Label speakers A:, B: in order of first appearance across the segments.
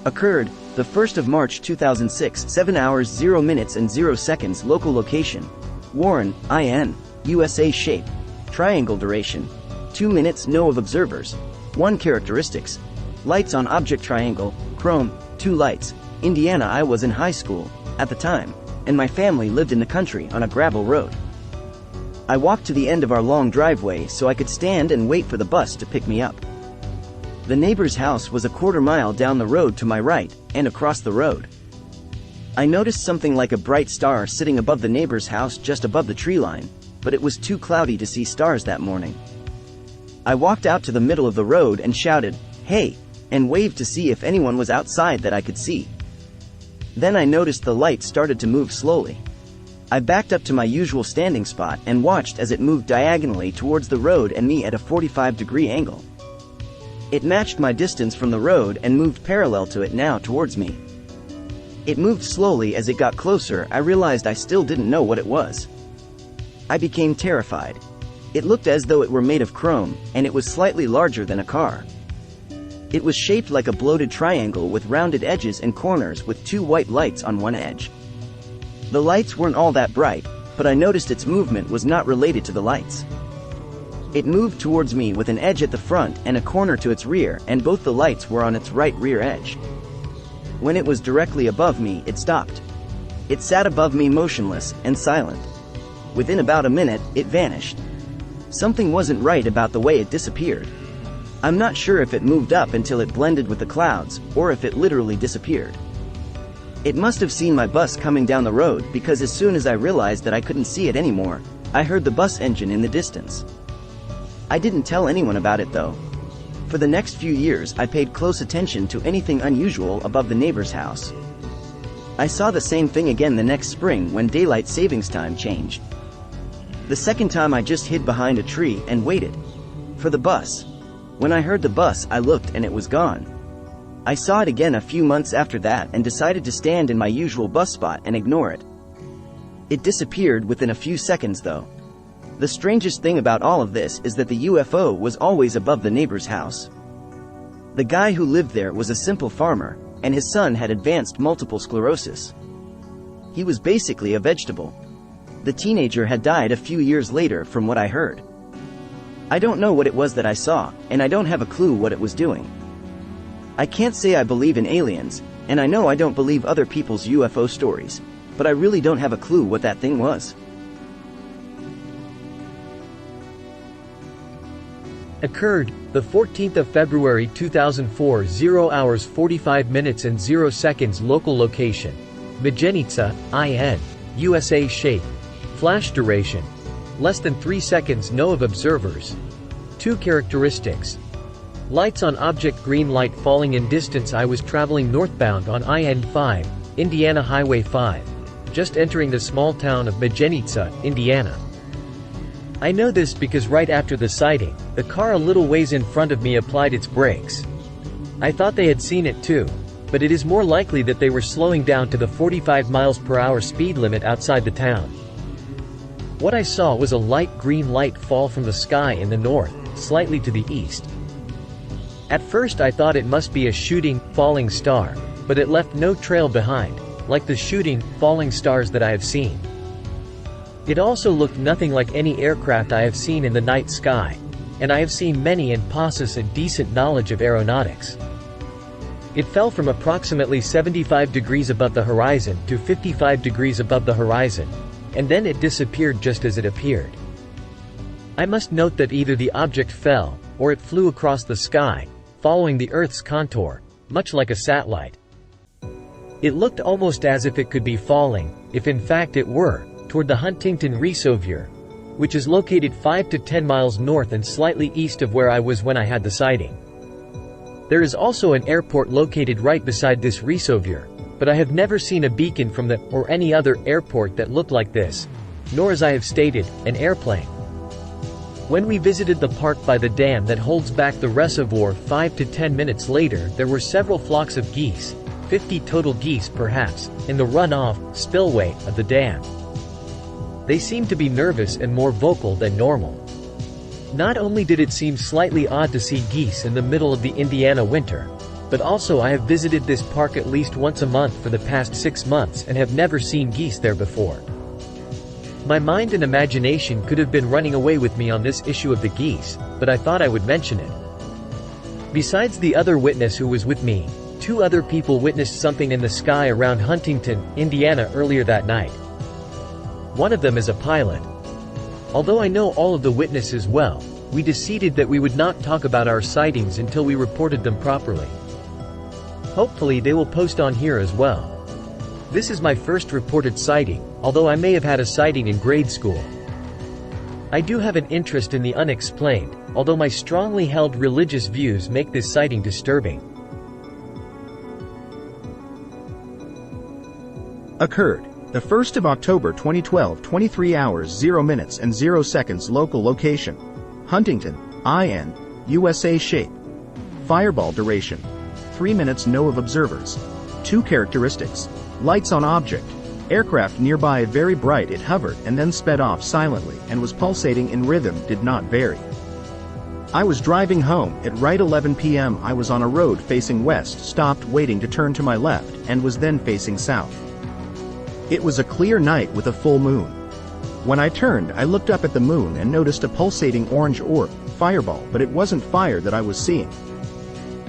A: Occurred, the 1st of March 2006, 7 hours 0 minutes and 0 seconds. Local location: Warren, IN, USA. Shape: triangle. Duration: 2 minutes. No of observers. 1 characteristics: lights on object. Triangle, chrome, 2 lights. Indiana. I was in high school at the time, and my family lived in the country on a gravel road. I walked to the end of our long driveway so I could stand and wait for the bus to pick me up. The neighbor's house was a quarter mile down the road to my right, and across the road. I noticed something like a bright star sitting above the neighbor's house just above the tree line, but it was too cloudy to see stars that morning. I walked out to the middle of the road and shouted, "Hey!" and waved to see if anyone was outside that I could see. Then I noticed the light started to move slowly. I backed up to my usual standing spot and watched as it moved diagonally towards the road and me at a 45-degree angle. It matched my distance from the road and moved parallel to it now towards me. It moved slowly. As it got closer, I realized I still didn't know what it was. I became terrified. It looked as though it were made of chrome, and it was slightly larger than a car. It was shaped like a bloated triangle with rounded edges and corners with 2 white lights on one edge. The lights weren't all that bright, but I noticed its movement was not related to the lights. It moved towards me with an edge at the front and a corner to its rear, and both the lights were on its right rear edge. When it was directly above me, it stopped. It sat above me motionless and silent. Within about a minute, it vanished. Something wasn't right about the way it disappeared. I'm not sure if it moved up until it blended with the clouds, or if it literally disappeared. It must have seen my bus coming down the road, because as soon as I realized that I couldn't see it anymore, I heard the bus engine in the distance. I didn't tell anyone about it though. For the next few years I paid close attention to anything unusual above the neighbor's house. I saw the same thing again the next spring when daylight savings time changed. The second time I just hid behind a tree and waited for the bus. When I heard the bus, I looked and it was gone. I saw it again a few months after that and decided to stand in my usual bus spot and ignore it. It disappeared within a few seconds though. The strangest thing about all of this is that the UFO was always above the neighbor's house. The guy who lived there was a simple farmer, and his son had advanced multiple sclerosis. He was basically a vegetable. The teenager had died a few years later from what I heard. I don't know what it was that I saw, and I don't have a clue what it was doing. I can't say I believe in aliens, and I know I don't believe other people's UFO stories, but I really don't have a clue what that thing was.
B: Occurred, the 14th of February 2004, 0 hours 45 minutes and 0 seconds. Local location: Betonghus, IN, USA. Shape: flash. Duration: less than 3 seconds. No of observers. 2 characteristics: lights on object. Green light falling in distance. I was traveling northbound on IN-5, Indiana Highway 5, just entering the small town of Betonghus, Indiana. I know this because right after the sighting, the car a little ways in front of me applied its brakes. I thought they had seen it too, but it is more likely that they were slowing down to the 45 miles per hour speed limit outside the town. What I saw was a light green light fall from the sky in the north, slightly to the east. At first I thought it must be a shooting, falling star, but it left no trail behind, like the shooting, falling stars that I have seen. It also looked nothing like any aircraft I have seen in the night sky, and I have seen many and possess a decent knowledge of aeronautics. It fell from approximately 75 degrees above the horizon to 55 degrees above the horizon, and then it disappeared just as it appeared. I must note that either the object fell, or it flew across the sky, following the Earth's contour, much like a satellite. It looked almost as if it could be falling, if in fact it were, toward the Huntington Reservoir, which is located 5 to 10 miles north and slightly east of where I was when I had the sighting. There is also an airport located right beside this reservoir, but I have never seen a beacon from the or any other airport that looked like this, nor, as I have stated, an airplane. When we visited the park by the dam that holds back the reservoir 5 to 10 minutes later, there were several flocks of geese, 50 total geese perhaps, in the runoff, spillway, of the dam. They seemed to be nervous and more vocal than normal. Not only did it seem slightly odd to see geese in the middle of the Indiana winter, but also I have visited this park at least once a month for the past 6 months and have never seen geese there before. My mind and imagination could have been running away with me on this issue of the geese, but I thought I would mention it. Besides the other witness who was with me, 2 other people witnessed something in the sky around Huntington, Indiana earlier that night. One of them is a pilot. Although I know all of the witnesses well, we decided that we would not talk about our sightings until we reported them properly. Hopefully they will post on here as well. This is my first reported sighting, although I may have had a sighting in grade school. I do have an interest in the unexplained, although my strongly held religious views make this sighting disturbing.
C: Occurred the 1st of October 2012, 23 hours 0 minutes and 0 seconds local location. Huntington, IN, USA. Shape. Fireball duration. 3 minutes. No of observers. 2 characteristics. Lights on object. Aircraft nearby very bright. It hovered and then sped off silently and was pulsating in rhythm, did not vary. I was driving home at right 11 p.m. I was on a road facing west, stopped waiting to turn to my left, and was then facing south. It was a clear night with a full moon. When I turned, I looked up at the moon and noticed a pulsating orange orb, fireball, but it wasn't fire that I was seeing.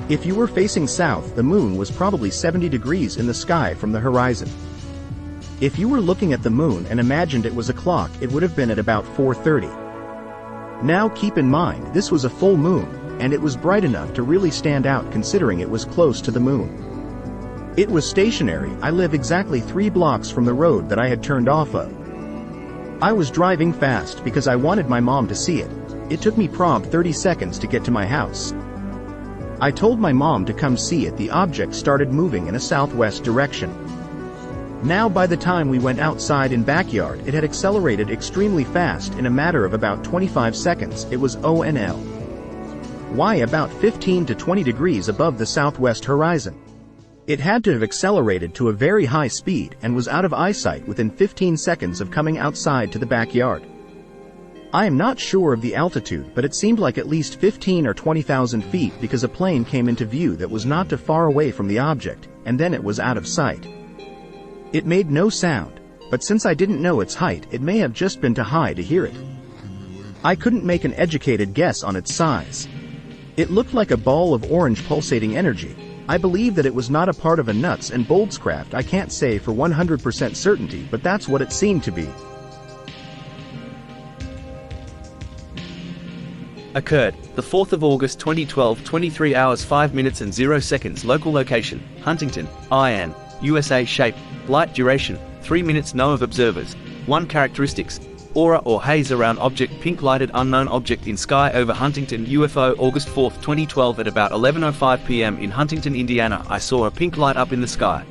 C: If you were facing south, the moon was probably 70 degrees in the sky from the horizon. If you were looking at the moon and imagined it was a clock, it would have been at about 4:30. Now keep in mind, this was a full moon, and it was bright enough to really stand out considering it was close to the moon. It was stationary. I live exactly 3 blocks from the road that I had turned off of. I was driving fast because I wanted my mom to see it. It took me prompt 30 seconds to get to my house. I told my mom to come see it. The object started moving in a southwest direction. Now by the time we went outside in backyard, it had accelerated extremely fast in a matter of about 25 seconds. It was ONL. Y about 15 to 20 degrees above the southwest horizon. It had to have accelerated to a very high speed and was out of eyesight within 15 seconds of coming outside to the backyard. I am not sure of the altitude, but it seemed like at least 15 or 20,000 feet because a plane came into view that was not too far away from the object, and then it was out of sight. It made no sound, but since I didn't know its height, it may have just been too high to hear it. I couldn't make an educated guess on its size. It looked like a ball of orange pulsating energy. I believe that it was not a part of a nuts and bolts craft. I can't say for 100% certainty, but that's what it seemed to be.
D: Occurred the 4th of August 2012, 23 hours 5 minutes and 0 seconds local location, Huntington, IN, USA. Shape, light duration, 3 minutes. No of observers. 1 characteristics. Aura or haze around object. Pink lighted unknown object in sky over Huntington. UFO. August 4, 2012 at about 11:05 p.m. in Huntington, Indiana. I saw a pink light up in the sky.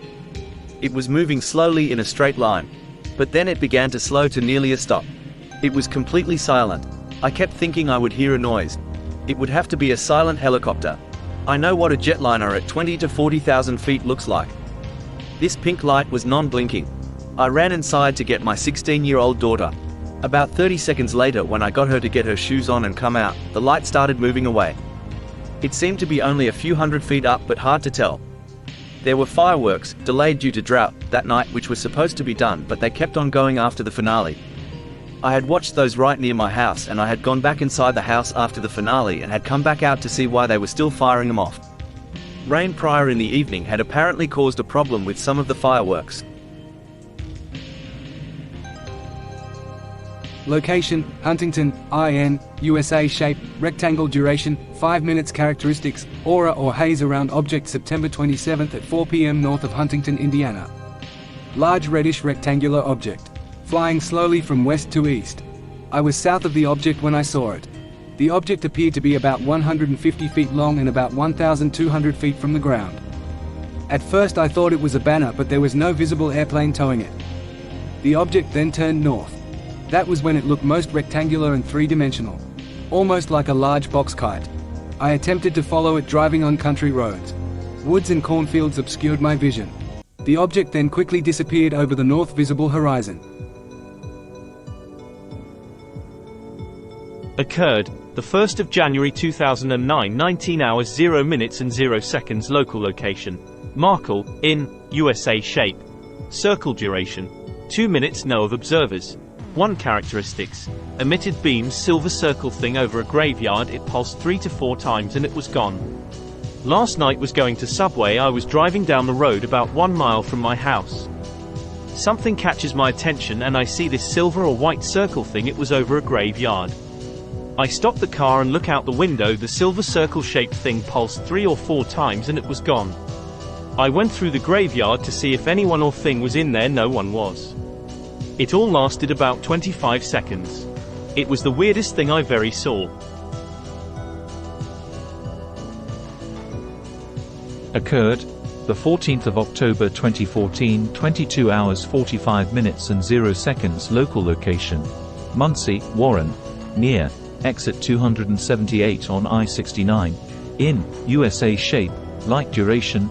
D: It was moving slowly in a straight line, but then it began to slow to nearly a stop. It was completely silent. I kept thinking I would hear a noise. It would have to be a silent helicopter. I know what a jetliner at 20 to 40,000 feet looks like. This pink light was non-blinking. I ran inside to get my 16-year-old daughter. About 30 seconds later, when I got her to get her shoes on and come out, the light started moving away. It seemed to be only a few hundred feet up, but hard to tell. There were fireworks, delayed due to drought, that night, which was supposed to be done, but they kept on going after the finale. I had watched those right near my house, and I had gone back inside the house after the finale and had come back out to see why they were still firing them off. Rain prior in the evening had apparently caused a problem with some of the fireworks.
E: Location, Huntington, IN, USA. Shape, rectangle duration, 5 minutes. Characteristics, aura or haze around object. September 27th at 4 p.m. north of Huntington, Indiana. Large reddish rectangular object. Flying slowly from west to east. I was south of the object when I saw it. The object appeared to be about 150 feet long and about 1,200 feet from the ground. At first I thought it was a banner, but there was no visible airplane towing it. The object then turned north. That was when it looked most rectangular and three-dimensional. Almost like a large box kite. I attempted to follow it driving on country roads. Woods and cornfields obscured my vision. The object then quickly disappeared over the north visible horizon.
F: Occurred, the 1st of January 2009, 19 hours 0 minutes and 0 seconds local location. Markle, in, USA shape. Circle duration. 2 minutes no of observers. 1 characteristics. Emitted beams silver circle thing over a graveyard, it pulsed 3 to 4 times and it was gone. Last night was going to Subway, I was driving down the road about 1 mile from my house. Something catches my attention and I see this silver or white circle thing, it was over a graveyard. I stop the car and look out the window, the silver circle shaped thing pulsed 3 or 4 times and it was gone. I went through the graveyard to see if anyone or thing was in there, no one was. It all lasted about 25 seconds. It was the weirdest thing I've ever saw.
G: Occurred, the 14th of October 2014, 22 hours 45 minutes and 0 seconds local location. Muncie, Warren, near, exit 278 on I-69. In, USA shape, light duration,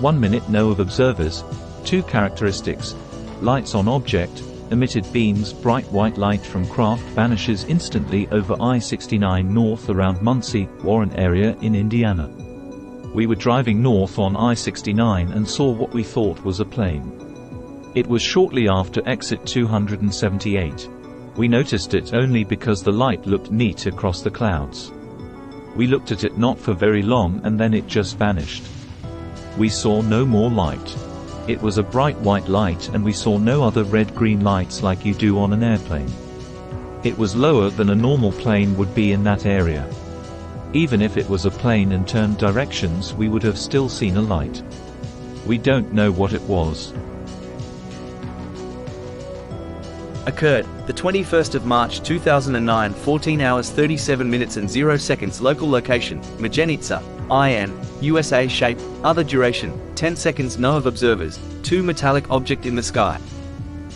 G: 1 minute no of observers. 2 characteristics. Lights on object, emitted beams, bright white light from craft vanishes instantly over I-69 north around Muncie, Warren area in Indiana. We were driving north on I-69 and saw what we thought was a plane. It was shortly after exit 278. We noticed it only because the light looked neat across the clouds. We looked at it not for very long and then it just vanished. We saw no more light. It was a bright white light and we saw no other red-green lights like you do on an airplane. It was lower than a normal plane would be in that area. Even if it was a plane and turned directions, we would have still seen a light. We don't know what it was.
D: Occurred, the 21st of March 2009, 14 hours 37 minutes and 0 seconds local location, Magenitsa, IN, USA shape, other duration, 10 seconds no of observers, 2 metallic object in the sky.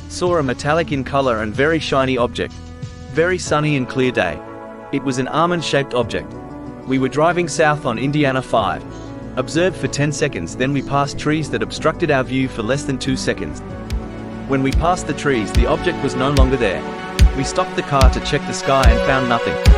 D: Saw a metallic in color and very shiny object. Very sunny and clear day. It was an almond-shaped object. We were driving south on Indiana 5. Observed for 10 seconds, then we passed trees that obstructed our view for less than 2 seconds. When we passed the trees, the object was no longer there. We stopped the car to check the sky and found nothing.